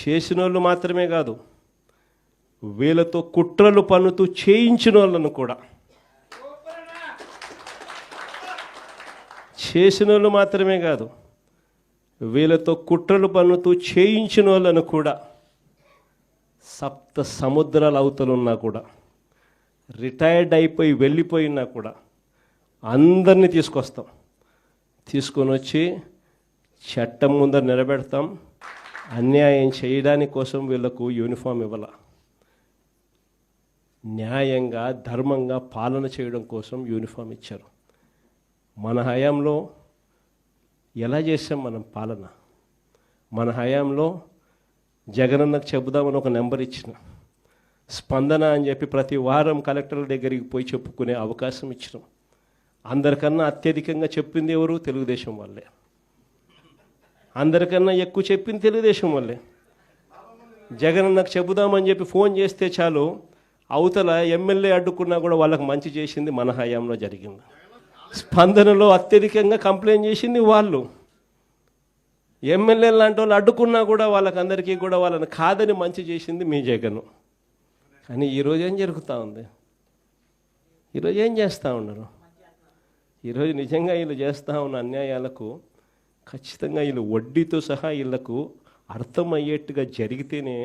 చేసిన వాళ్ళు మాత్రమే కాదు, వీళ్ళతో కుట్రలు పన్నుతూ చేయించిన వాళ్ళను కూడా, చేసిన వాళ్ళు మాత్రమే కాదు, వీళ్ళతో కుట్రలు పన్నుతూ చేయించిన వాళ్ళను కూడా, సప్త సముద్రాల అవతలున్నా కూడా, రిటైర్డ్ అయిపోయి వెళ్ళిపోయినా కూడా అందరినీ తీసుకొస్తాం. తీసుకొని వచ్చి చట్టం ముందర నిలబెడతాం. అన్యాయం చేయడానికి కోసం వీళ్ళకు యూనిఫామ్ ఇవ్వాల, న్యాయంగా ధర్మంగా పాలన చేయడం కోసం యూనిఫామ్ ఇచ్చారు. మన హయాంలో ఎలా చేసాం మనం పాలన? మన హయాంలో జగనన్నకు చెబుదామని ఒక నెంబర్ ఇచ్చిన, స్పందన అని చెప్పి ప్రతి వారం కలెక్టర్ల దగ్గరికి పోయి చెప్పుకునే అవకాశం ఇచ్చినాం. అందరికన్నా అత్యధికంగా చెప్పింది ఎవరు? తెలుగుదేశం వాళ్ళే. అందరికన్నా ఎక్కువ చెప్పింది తెలుగుదేశం వాళ్ళే. జగనన్నకు చెబుదామని చెప్పి ఫోన్ చేస్తే చాలు, అవతల ఎమ్మెల్యే అడ్డుకున్నా కూడా వాళ్ళకి మంచి చేసింది మన హయాంలో జరిగింది. స్పందనలో అత్యధికంగా కంప్లైంట్ చేసింది వాళ్ళు. ఎమ్మెల్యే లాంటి వాళ్ళు అడ్డుకున్నా కూడా వాళ్ళకందరికీ కూడా వాళ్ళని కాదని మంచి చేసింది మీ జగను. కానీ ఈరోజు ఏం జరుగుతూ ఉంది? ఈరోజు ఏం చేస్తూ ఉన్నారు? ఈరోజు నిజంగా వీళ్ళు చేస్తూ ఉన్న అన్యాయాలకు ఖచ్చితంగా వీళ్ళు వడ్డీతో సహా వీళ్ళకు అర్థమయ్యేట్టుగా జరిగితేనే